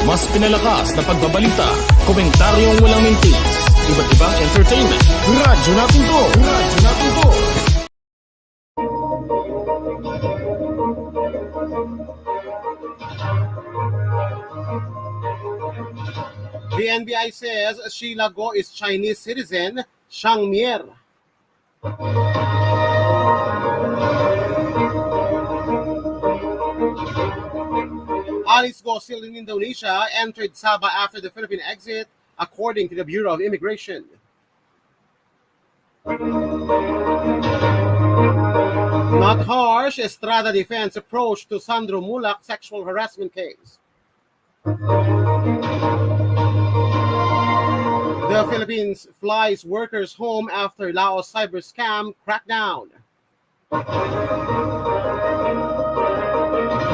mas pinalakas na pagbabalita, komentaryong walang mintis, iba't ibang entertainment. Radyo natin to! Radyo natin to! The NBI says Sheila Go is Chinese citizen Shang Mier. Alice Go, still in Indonesia, entered Sabah after the Philippine exit, according to the Bureau of Immigration. Not harsh, Estrada defense approach to Sandro Mulak sexual harassment case. The Philippines flies workers home after Laos cyber scam crackdown.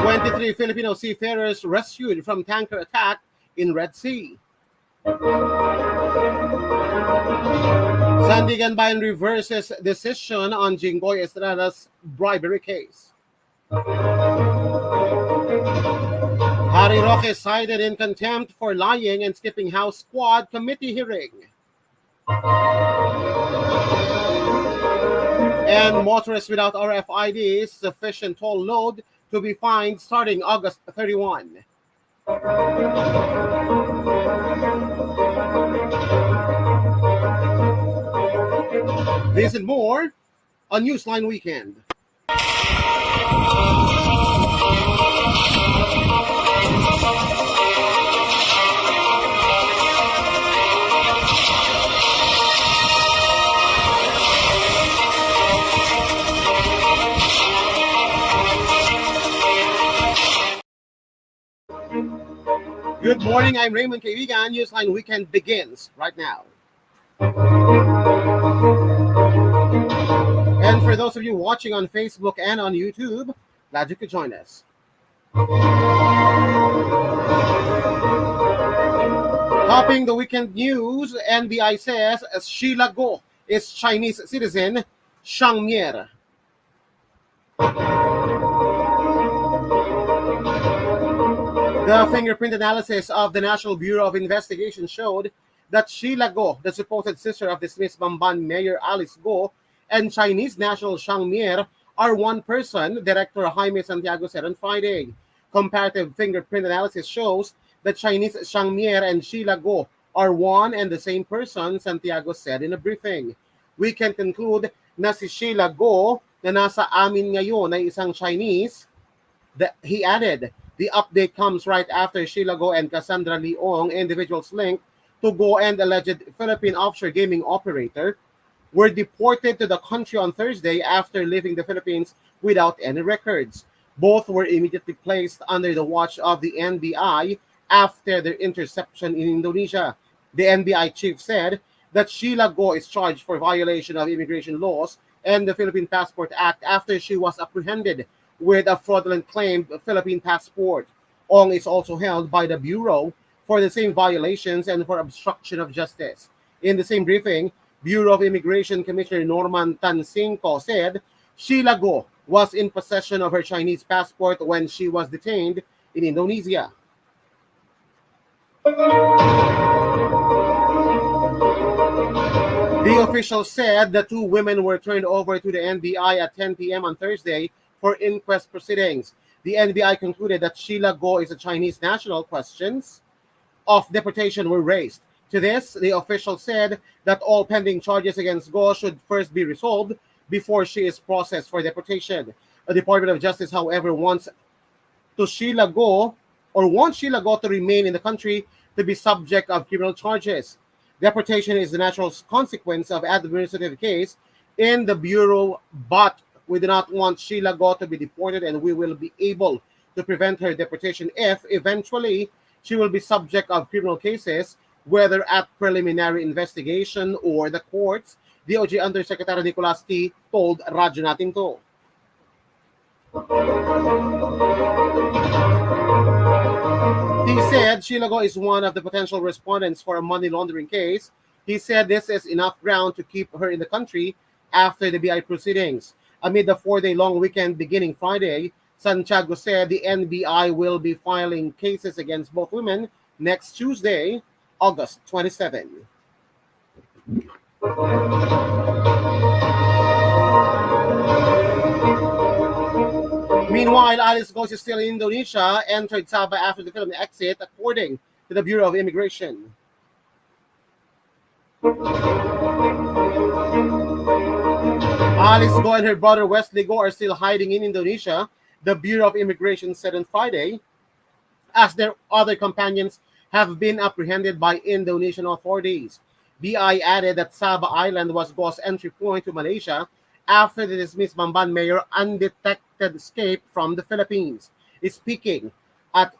23 Filipino seafarers rescued from tanker attack in Red Sea. Sandiganbayan reverses decision on Jinggoy Estrada's bribery case. Harry Roque cited in contempt for lying and skipping House Squad committee hearing. And motorists without RFIDs, sufficient toll load to be fined starting August 31. This and more on Newsline Weekend. Good morning, I'm Raymond Kaibigan. Newsline Weekend begins right now. And for those of you watching on Facebook and on YouTube, glad you could join us. Topping the weekend news, NBI says Sheila Go is Chinese citizen Shang Mier. The fingerprint analysis of the National Bureau of Investigation showed that Sheila Go, the supposed sister of dismissed Bamban Mayor Alice Go, and Chinese national Shang Mier are one person, Director Jaime Santiago said on Friday. Comparative fingerprint analysis shows that Chinese Shang Mier and Sheila Go are one and the same person, Santiago said in a briefing. We can conclude na si Sheila Go na nasa amin ngayon ay isang Chinese. He added, the update comes right after Sheila Go and Cassandra Leong, individuals linked to Go and alleged Philippine offshore gaming operator, were deported to the country on Thursday after leaving the Philippines without any records. Both were immediately placed under the watch of the NBI after their interception in Indonesia. The NBI chief said that Sheila Go is charged for violation of immigration laws and the Philippine Passport Act after she was apprehended with a fraudulent claimed Philippine passport. Ong is also held by the Bureau for the same violations and for obstruction of justice. In the same briefing, Bureau of Immigration Commissioner Norman Tansingco said Sheila Go was in possession of her Chinese passport when she was detained in Indonesia. The official said the two women were turned over to the NBI at 10 p.m. on Thursday for inquest proceedings. The NBI concluded that Sheila Go is a Chinese national. Questions of deportation were raised. To this, the official said that all pending charges against Go should first be resolved before she is processed for deportation. The Department of Justice, however, wants Sheila Go to remain in the country to be subject of criminal charges. Deportation is the natural consequence of administrative case in the Bureau, but we do not want Sheila Go to be deported, and we will be able to prevent her deportation if eventually she will be subject of criminal cases, whether at preliminary investigation or the courts, DOJ Undersecretary Nicolas T. told Radyo Natin To. He said Sheila Go is one of the potential respondents for a money laundering case. He said this is enough ground to keep her in the country after the BI proceedings. Amid the 4-day-long weekend beginning Friday, Santiago said the NBI will be filing cases against both women next Tuesday, August 27. Meanwhile, Alice Ghost is still in Indonesia, entered Sabah after the Philippine exit, according to the Bureau of Immigration. Alice Go and her brother Wesley Go are still hiding in Indonesia, the Bureau of Immigration said on Friday, as their other companions have been apprehended by Indonesian authorities. BI added that Sabah Island was Go's entry point to Malaysia after the dismissed Bamban mayor undetected escape from the Philippines. Speaking at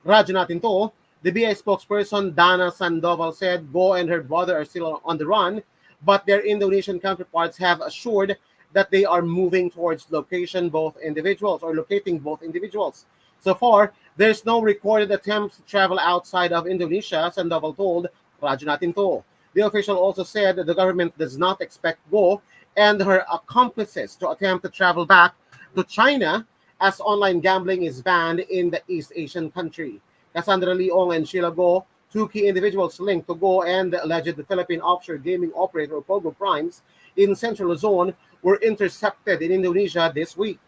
Radyo Natin To, the BI spokesperson Dana Sandoval said Go and her brother are still on the run, but their Indonesian counterparts have assured that they are moving towards locating both individuals. So far, there's no recorded attempts to travel outside of Indonesia, Sandoval told Radyo Natin To. The official also said that the government does not expect Go and her accomplices to attempt to travel back to China as online gambling is banned in the East Asian country. Cassandra Leong and Sheila Go, two key individuals linked to Go and the alleged Philippine offshore gaming operator Pogo Primes in Central Luzon, were intercepted in Indonesia this week.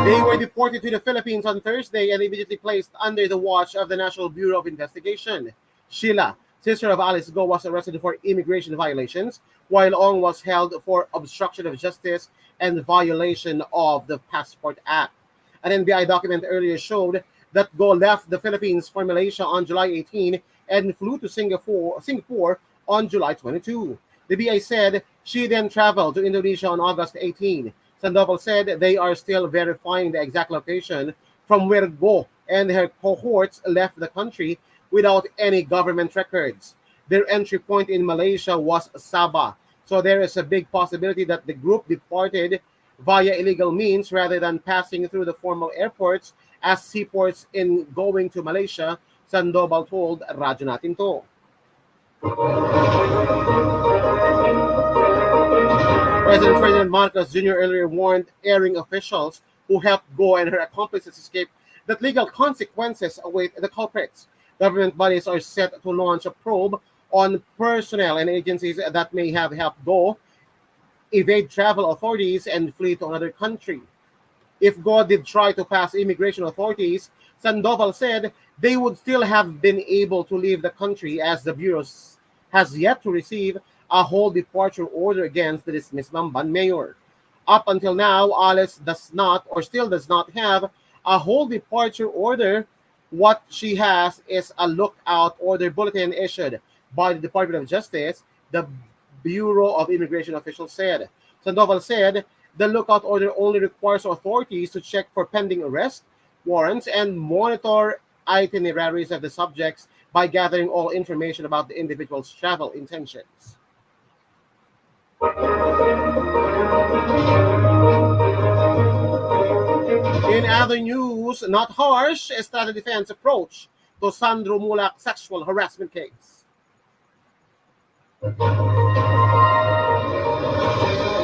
They were deported to the Philippines on Thursday and immediately placed under the watch of the National Bureau of Investigation. Sheila, sister of Alice Go, was arrested for immigration violations, while Ong was held for obstruction of justice and violation of the Passport Act. An NBI document earlier showed that Go left the Philippines for Malaysia on July 18 and flew to Singapore on July 22. The BI said she then traveled to Indonesia on August 18. Sandoval said they are still verifying the exact location from where Go and her cohorts left the country without any government records. Their entry point in Malaysia was Sabah, so there is a big possibility that the group departed via illegal means rather than passing through the formal airports as seaports in going to Malaysia, Sandoval told Radyo Natin To. President Ferdinand Marcos Jr. earlier warned erring officials who helped Go and her accomplices escape that legal consequences await the culprits. Government bodies are set to launch a probe on personnel and agencies that may have helped Go evade travel authorities and flee to another country. If Go did try to pass immigration authorities, Sandoval said they would still have been able to leave the country as the Bureau has yet to receive a whole departure order against the dismissed Bamban mayor. Up until now, Alice still does not have a whole departure order. What she has is a lookout order bulletin issued by the Department of Justice, the Bureau of Immigration officials said. Sandoval said the lookout order only requires authorities to check for pending arrest warrants and monitor itineraries of the subjects by gathering all information about the individual's travel intentions. In other news, not harsh, Estrada defense approach to Sandro Mulak sexual harassment case.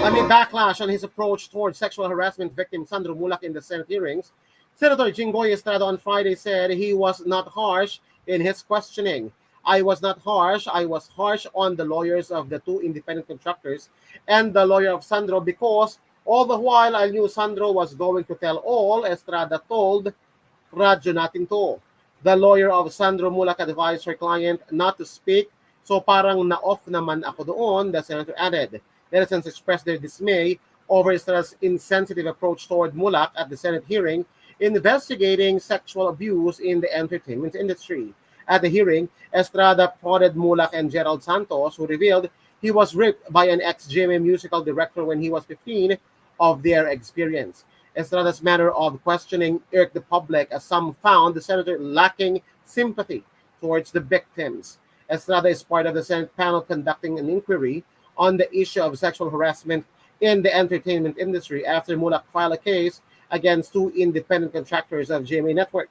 Amid backlash on his approach towards sexual harassment victim Sandro Mulak in the Senate hearings, Senator Jinggoy Estrada on Friday said he was not harsh in his questioning. I was not harsh. I was harsh on the lawyers of the two independent contractors and the lawyer of Sandro because all the while I knew Sandro was going to tell all, Estrada told Radyo Natin To. The lawyer of Sandro Mulak advised her client not to speak, so parang na-off naman ako doon, the senator added. Netizens expressed their dismay over Estrada's insensitive approach toward Mulak at the Senate hearing investigating sexual abuse in the entertainment industry. At the hearing, Estrada prodded Mulak and Gerald Santos, who revealed he was raped by an ex-GMA musical director when he was 15, of their experience. Estrada's manner of questioning irked the public as some found the senator lacking sympathy towards the victims. Estrada is part of the Senate panel conducting an inquiry on the issue of sexual harassment in the entertainment industry after Mulak filed a case against two independent contractors of GMA Network.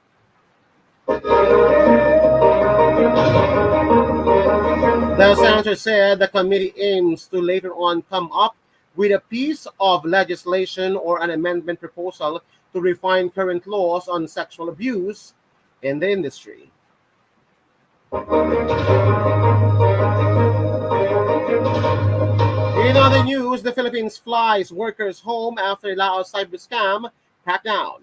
The senator said the committee aims to later on come up with a piece of legislation or an amendment proposal to refine current laws on sexual abuse in the industry. In other news, the Philippines flies workers home after Laos cyber scam crackdown.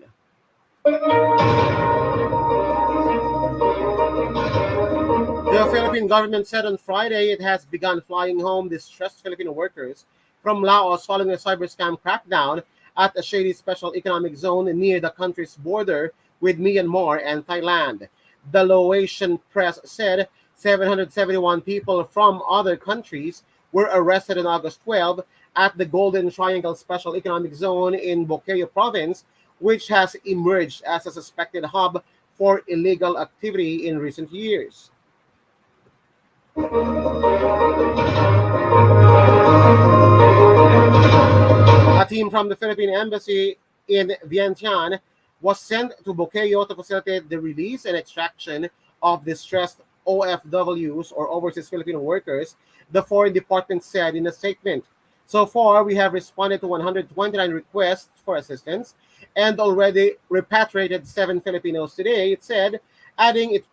The Philippine government said on Friday it has begun flying home distressed Filipino workers from Laos following a cyber scam crackdown at a shady special economic zone near the country's border with Myanmar and Thailand. The Laotian press said 771 people from other countries were arrested on August 12 at the Golden Triangle Special Economic Zone in Bokeo Province, which has emerged as a suspected hub for illegal activity in recent years. A team from the Philippine Embassy in Vientiane was sent to Bokeo to facilitate the release and extraction of distressed OFWs or overseas Filipino workers, the Foreign Department said in a statement. So far, we have responded to 129 requests for assistance and already repatriated 7 Filipinos today, it said, adding it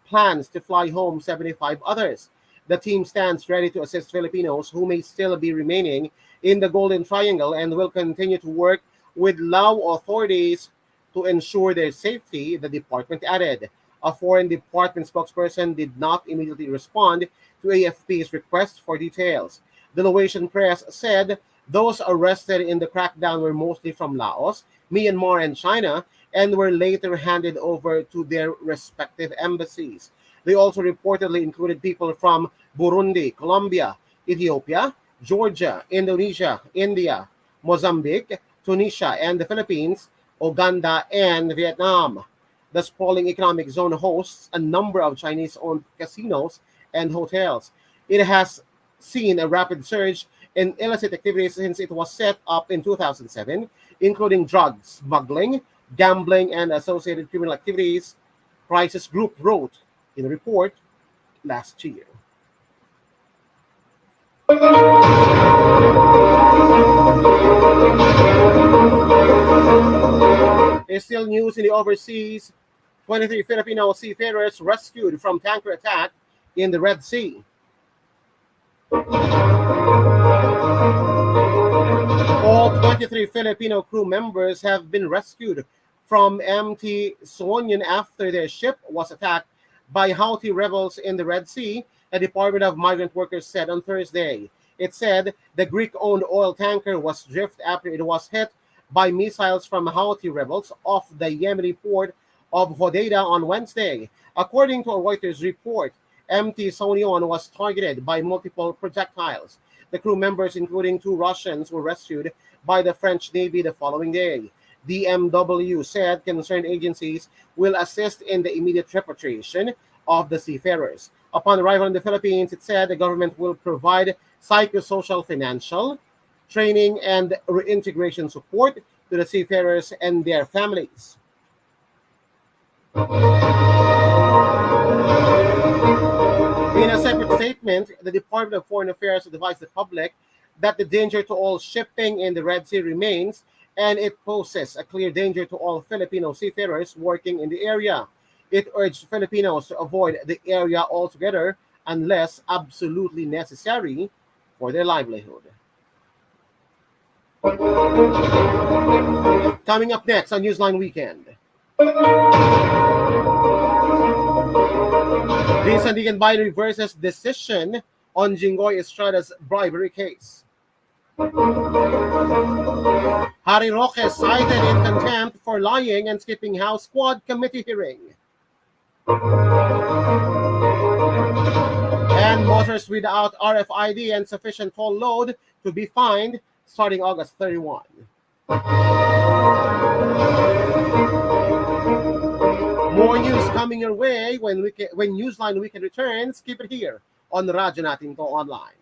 plans to fly home 75 others. The team stands ready to assist Filipinos who may still be remaining in the Golden Triangle and will continue to work with Lao authorities to ensure their safety, the department added. A Foreign Department spokesperson did not immediately respond to AFP's request for details. The Laotian press said those arrested in the crackdown were mostly from Laos, Myanmar, and China, and were later handed over to their respective embassies. They also reportedly included people from Burundi, Colombia, Ethiopia, Georgia, Indonesia, India, Mozambique, Tunisia, and the Philippines, Uganda, and Vietnam. The sprawling economic zone hosts a number of Chinese-owned casinos and hotels. It has seen a rapid surge in illicit activities since it was set up in 2007, including drug smuggling, gambling, and associated criminal activities, Crisis Group wrote in a report last year. There's still news in the overseas. 23 Filipino seafarers rescued from tanker attack in the Red Sea. All 23 Filipino crew members have been rescued from MT Suonian after their ship was attacked by Houthi rebels in the Red Sea, a Department of Migrant Workers said on Thursday. It said the Greek-owned oil tanker was adrift after it was hit by missiles from Houthi rebels off the Yemeni port of Hodeida on Wednesday. According to a Reuters report, MT Suonian was targeted by multiple projectiles. The crew members, including 2 Russians, were rescued by the French Navy the following day. DMW said concerned agencies will assist in the immediate repatriation of the seafarers. Upon arrival in the Philippines, it said the government will provide psychosocial, financial, training, and reintegration support to the seafarers and their families. In a separate statement, the Department of Foreign Affairs advised the public that the danger to all shipping in the Red Sea remains, and it poses a clear danger to all Filipino seafarers working in the area. It urged Filipinos to avoid the area altogether unless absolutely necessary for their livelihood. Coming up next on Newsline Weekend. The Sandigan Bayan reverses decision on Jinggoy Estrada's bribery case. Harry Roque cited in contempt for lying and skipping House Squad Committee hearing. And motors without RFID and sufficient toll load to be fined starting August 31. More news coming your way when Newsline Weekend returns. Keep it here on Radyo Natin To Online.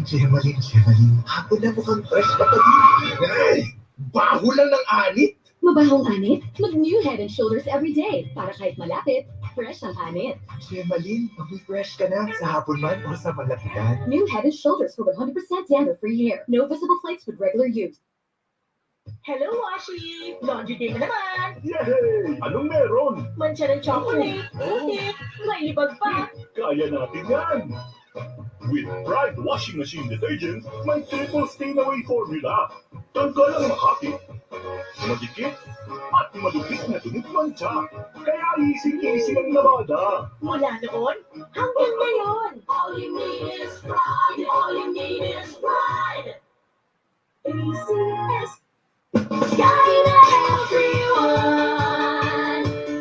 Gemaline, hapon na mukhang fresh ka pa din. Ay, baho lang ng anit. Mabahong anit? Mag-new Head and Shoulders every day para kahit malapit, fresh ang anit. Gemaline, mag-refresh ka na sa hapon man o sa malapitan. New Head and Shoulders for 100% dandruff-free hair. No visible flakes with regular use. Hello, Washi! Laundry day na naman! Yay! Anong meron? Mancha ng chocolate! Oh. May libag pa! Kaya natin yan! With Pride Washing Machine Detergent, may triple stain-away formula. Tanggalang makapit, madikit, at madupit na tunog mancha. Kaya easy-easy ang labada. Mula noon, hanggang ngayon! All you need is pride. All you need is pride. ACS! Guide everyone.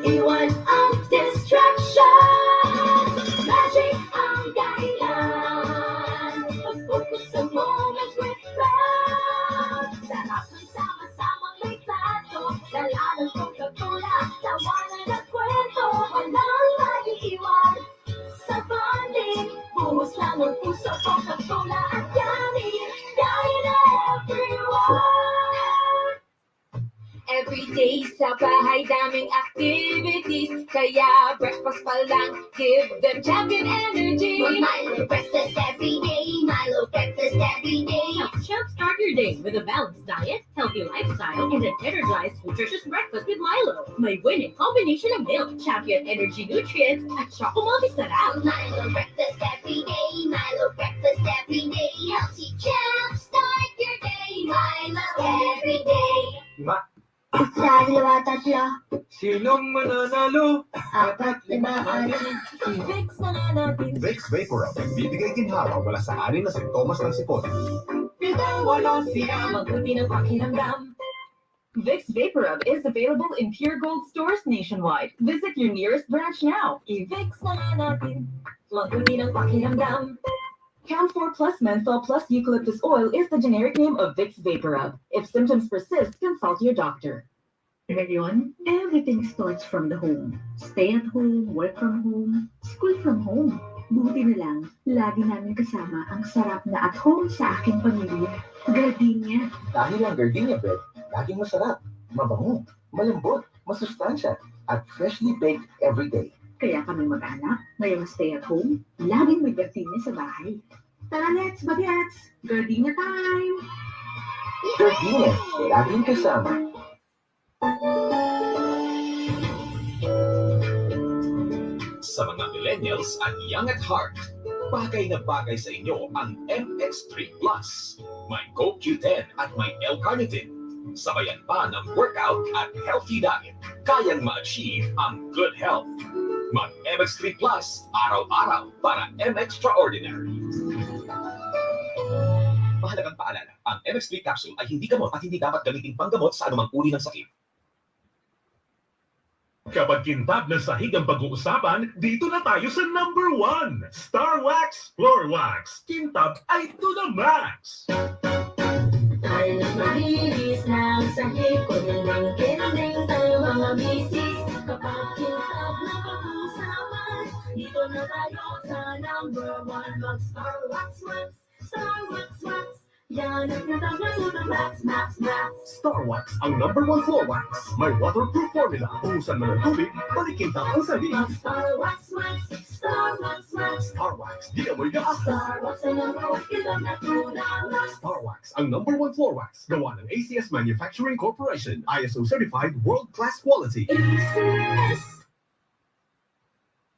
Iwan ang distraction. Magic ang dahilan. Mag-focus sa moments with pride. Sarap ng sama-samang may plato. Dala ng Coca-Cola. Tawanan at kwento. Walang maiiwan. Sa bonding, buhos lang ang puso. Coca-Cola at yanin. Guide everyone. Everyday sa bahay, daming activities. Kaya breakfast pa lang, give them champion energy. Milo breakfast every day. Milo breakfast every day. Help jumpstart your day with a balanced diet, healthy lifestyle, and an energized, nutritious breakfast with Milo. May winning combination of milk, champion energy nutrients, at choco multi-sarap. Milo breakfast every day. Milo breakfast every day. Healthy jam, start your day. Milo every day. Ma, Isa, dalawa, tatlo. sinong mananalo? Apat, lima, anim. Fix na natin. Vicks Vapor Rub, nagbibigay ginhawa mula sa 6 na sintomas ng sipon. Wala siya mabuti ng pakiramdam. Vicks Vapor Rub is available in Pure Gold stores nationwide. Visit your nearest branch now. I-Vicks na natin. Mabuti ng pakiramdam. Camphor Plus Menthol Plus Eucalyptus Oil is the generic name of Vicks Vapor Rub. If symptoms persist, consult your doctor. Everyone, everything starts from the home. Stay at home, work from home, school from home. Buti na lang, lagi namin kasama ang sarap na at home sa aking pamilya. Gardenia. Dahil ang gardenia bread, laging masarap, mabango, malambot, masustansya, at freshly baked every day. Kaya kami mag-anak, ngayong stay at home, laging may gardenia sa bahay. Tara, let's bagets! Gardenia time! Gardenia, laging kasama. Sa mga millennials at young at heart, bagay na bagay sa inyo ang MX3 Plus. May CoQ10 at may L-carnitine. Sabayan pa ng workout at healthy diet. Kayang ma-achieve ang good health. Mag MX3 Plus araw-araw para M-Extraordinary. Mahalagang paalala, ang MX3 capsule ay hindi gamot at hindi dapat gamitin panggamot sa anumang uri ng sakit. Kapag kintab ng sahig ang pag-uusapan, dito na tayo sa number 1. Star Wax Floor Wax. Kintab ay to the max. Halos mahilis ng sahig ko ng kinanding tayo mga misis. Kapag kintab na pag-uusapan, dito na tayo sa number 1. Mag-Star Wax Wax, Star Wax Wax. Yan ang kintab na to the max, max, max. Star Wax ang number 1 floor wax. May waterproof formula. Buhusan mo ng tubig, balikintab ang sahig. Star Wax Wax, Star Wax Wax. Star Wax, di amoy gas. Star Wax ang number 1 kintab na to the max. Star Wax ang number 1 floor wax. Gawa ng ACS Manufacturing Corporation. ISO certified world-class quality.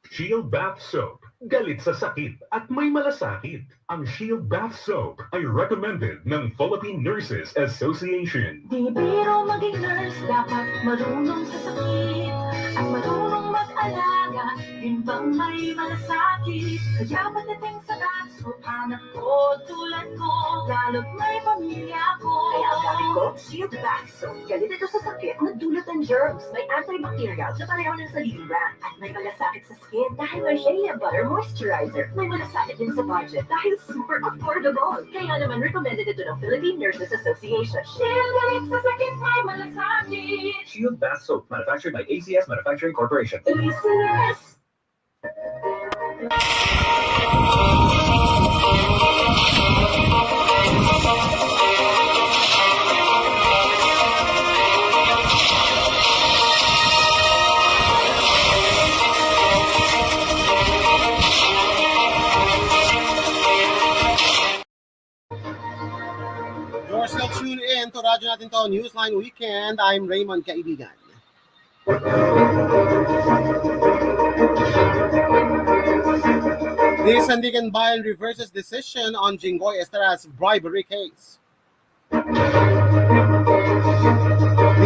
Shield Bath Soap. Galit sa sakit at may malasakit. Ang Shield Bath Soap ay recommended ng Philippine Nurses Association. Di biro maging nurse, dapat marunong sa sakit at marunong mag-alaga, yun bang may malasakit. Kaya pagdating sa bathroom, hanap ko tulad ko, lalo't may pamilya ko. Kaya ang gamit ko, Shield Bath Soap. Galit ito sa sakit, nagdulot ng germs. May antibacterial na pareho ng sa leading brand. At may malasakit sa skin dahil may shea butter moisturizer. May malasakit din sa budget dahil super affordable. Kaya naman recommended ito ng Philippine Nurses Association. Shield galit sa sakit, may malasakit. Shield Bath Soap, manufactured by ACS Manufacturing Corporation. ACS. radyo natin to, Newsline Weekend. I'm Raymond Kaibigan. The Sandigan Bayan reverses decision on Jinggoy Estrada's bribery case. The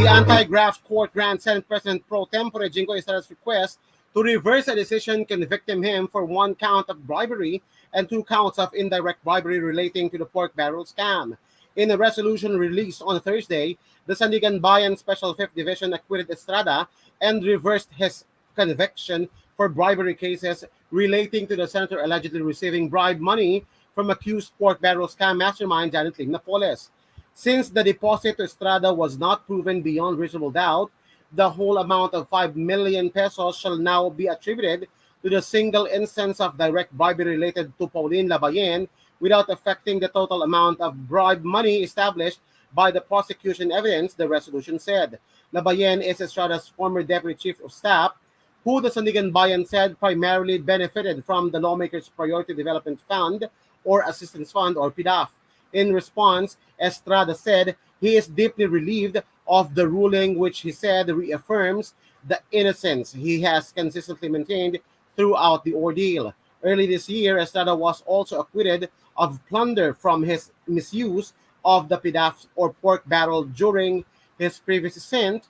anti-graft court grants Senate President pro tempore Jinggoy Estrada's request to reverse a decision convicting him for 1 count of bribery and 2 counts of indirect bribery relating to the pork barrel scam. In a resolution released on Thursday, the Sandigan Bayan Special 5th Division acquitted Estrada and reversed his conviction for bribery cases relating to the senator allegedly receiving bribe money from accused pork barrel scam mastermind Janet Lim Napoles. Since the deposit to Estrada was not proven beyond reasonable doubt, the whole amount of 5 million pesos shall now be attributed to the single instance of direct bribery related to Pauline Labayen without affecting the total amount of bribe money established by the prosecution evidence, the resolution said. Labayen is Estrada's former deputy chief of staff, who the Sandigan Bayan said primarily benefited from the lawmaker's Priority Development Fund or Assistance Fund or PDAF. In response, Estrada said he is deeply relieved of the ruling, which he said reaffirms the innocence he has consistently maintained throughout the ordeal. Early this year, Estrada was also acquitted of plunder from his misuse of the PDAF or pork barrel during his previous stint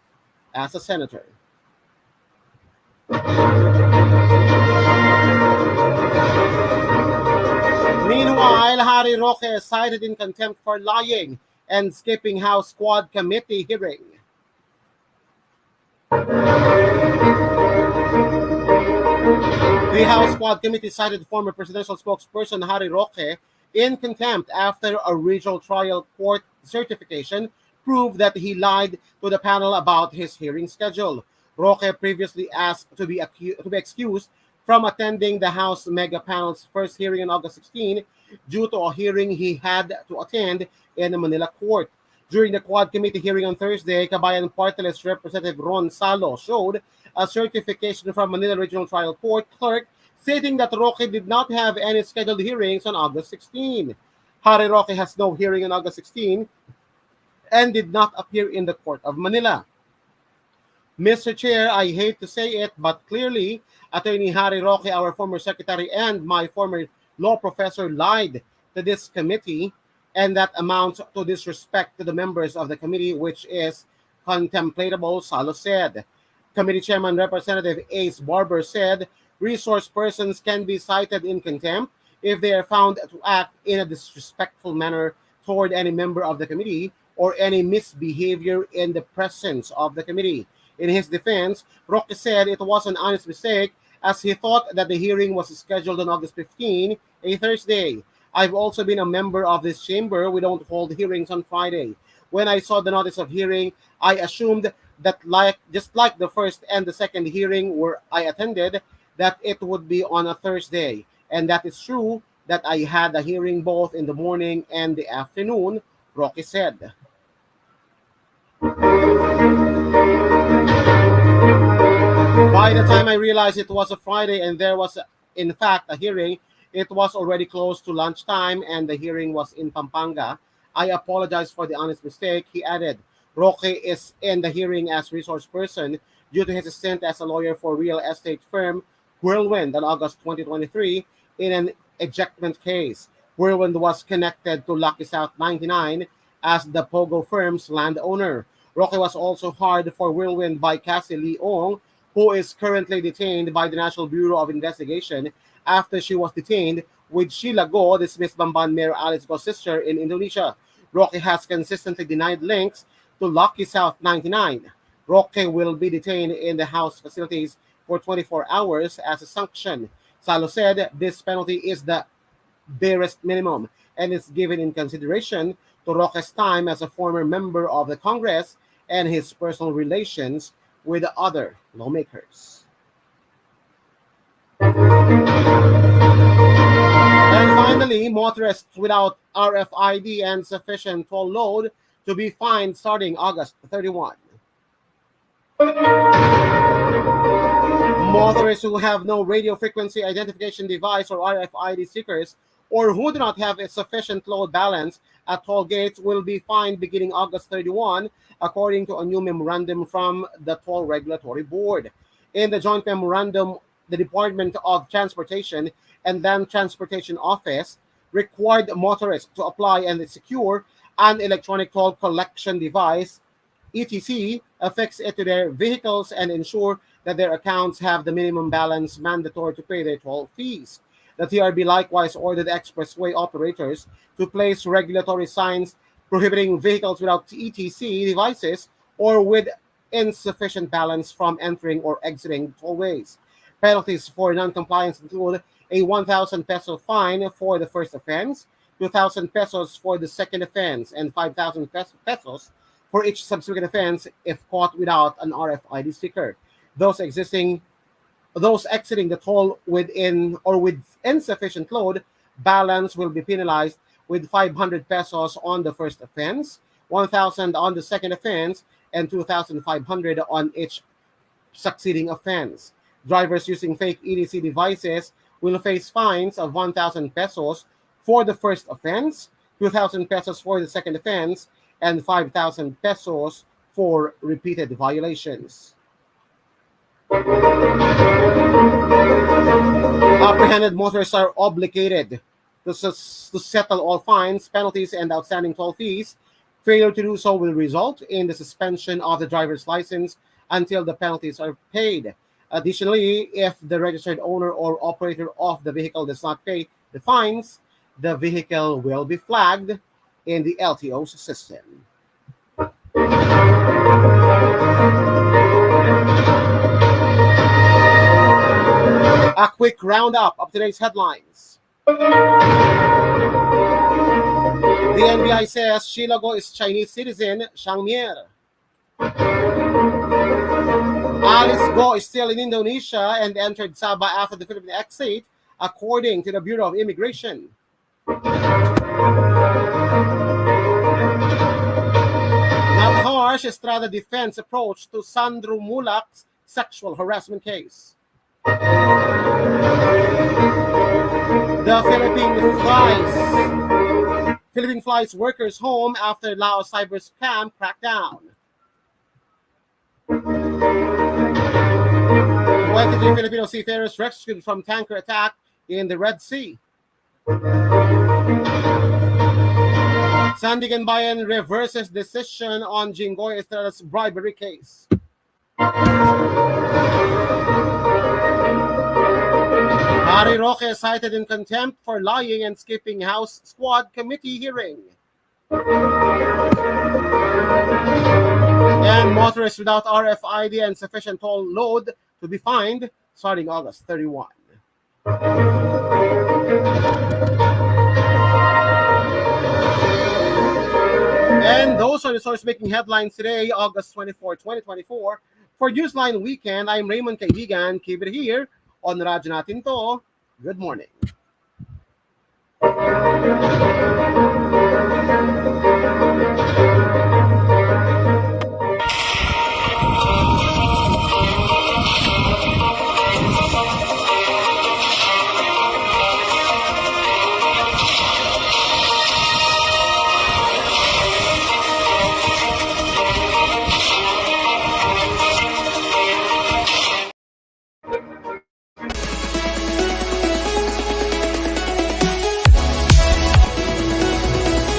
as a senator. Meanwhile, Harry Roque is cited in contempt for lying and skipping House Squad Committee hearing. The House Squad Committee cited former presidential spokesperson Harry Roque in contempt after a regional trial court certification proved that he lied to the panel about his hearing schedule. Roque previously asked to be excused from attending the House Mega Panel's first hearing on August 16 due to a hearing he had to attend in the Manila court. During the Quad Committee hearing on Thursday, Kabayan Party List Representative Ron Salo showed a certification from Manila Regional Trial Court clerk stating that Roque did not have any scheduled hearings on August 16. Harry Roque has no hearing on August 16 and did not appear in the Court of Manila. Mr. Chair, I hate to say it, but clearly, Attorney Harry Roque, our former secretary, and my former law professor lied to this committee, and that amounts to disrespect to the members of the committee, which is contemplatable, Salo said. Committee Chairman Representative Ace Barber said, resource persons can be cited in contempt if they are found to act in a disrespectful manner toward any member of the committee or any misbehavior in the presence of the committee. In his defense, Roque said it was an honest mistake as he thought that the hearing was scheduled on August 15, a Thursday. I've also been a member of this chamber. We don't hold hearings on Friday. When I saw the notice of hearing, I assumed that just like the first and the second hearing where I attended, that it would be on a Thursday. And that is true that I had a hearing both in the morning and the afternoon, Roque said. By the time I realized it was a Friday and there was, in fact, a hearing, it was already close to lunchtime and the hearing was in Pampanga. I apologize for the honest mistake, he added. Roque is in the hearing as resource person due to his stint as a lawyer for real estate firm Whirlwind on August 2023 in an ejectment case. Whirlwind was connected to Lucky South 99 as the Pogo firm's landowner. Roque was also hired for Whirlwind by Cassie Leong, who is currently detained by the National Bureau of Investigation after she was detained with Sheila Go, the Smith Bamban Mayor Alice Go's sister, in Indonesia. Roque has consistently denied links to Lucky South 99. Roque will be detained in the House facilities for 24 hours as a sanction. Salo said this penalty is the barest minimum and is given in consideration to Roque's time as a former member of the Congress and his personal relations with the other lawmakers. And finally, motorists without RFID and sufficient toll load to be fined starting August 31. Motorists who have no radio frequency identification device or RFID stickers or who do not have a sufficient load balance at toll gates will be fined beginning August 31, according to a new memorandum from the Toll Regulatory Board. In the joint memorandum, the Department of Transportation and Land Transportation Office required motorists to apply and secure an electronic toll collection device, ETC, affix it to their vehicles and ensure that their accounts have the minimum balance mandatory to pay their toll fees. The TRB likewise ordered expressway operators to place regulatory signs prohibiting vehicles without ETC devices or with insufficient balance from entering or exiting tollways. Penalties for non-compliance include a 1,000 peso fine for the first offense, 2,000 pesos for the second offense, and 5,000 pesos for each subsequent offense if caught without an RFID sticker. Those exiting the toll with insufficient load balance will be penalized with 500 pesos on the first offense, 1,000 on the second offense, and 2,500 on each succeeding offense. Drivers using fake ETC devices will face fines of 1,000 pesos for the first offense, 2,000 pesos for the second offense, and 5,000 pesos for repeated violations. Apprehended motorists are obligated to settle all fines, penalties, and outstanding toll fees. Failure to do so will result in the suspension of the driver's license until the penalties are paid. Additionally, if the registered owner or operator of the vehicle does not pay the fines, the vehicle will be flagged in the LTO's system. A quick roundup of today's headlines. The NBI says Sheila Go is Chinese citizen, Xiang Mier. Alice Go is still in Indonesia and entered Sabah after the Philippine exit, according to the Bureau of Immigration. Not harsh, Estrada defense approach to Sandro Mulak's sexual harassment case. The Philippine flies workers home after Laos cyber scam crackdown. 23 Filipino seafarers rescued from tanker attack in the Red Sea. Sandigan Bayan reverses decision on Jinggoy Estrada's bribery case. Harry Roque cited in contempt for lying and skipping House Squad Committee hearing. And motorists without RFID and sufficient toll load to be fined starting August 31. And those are the stories making headlines today, August 24, 2024. For Newsline Weekend, I'm Raymond Kaibigan. Keep it here on Radyo Natin To. Good morning.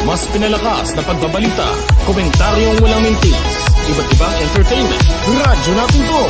Mas pinalakas na pagbabalita, komentaryong walang mintis, iba't ibang entertainment. Radyo Natin To.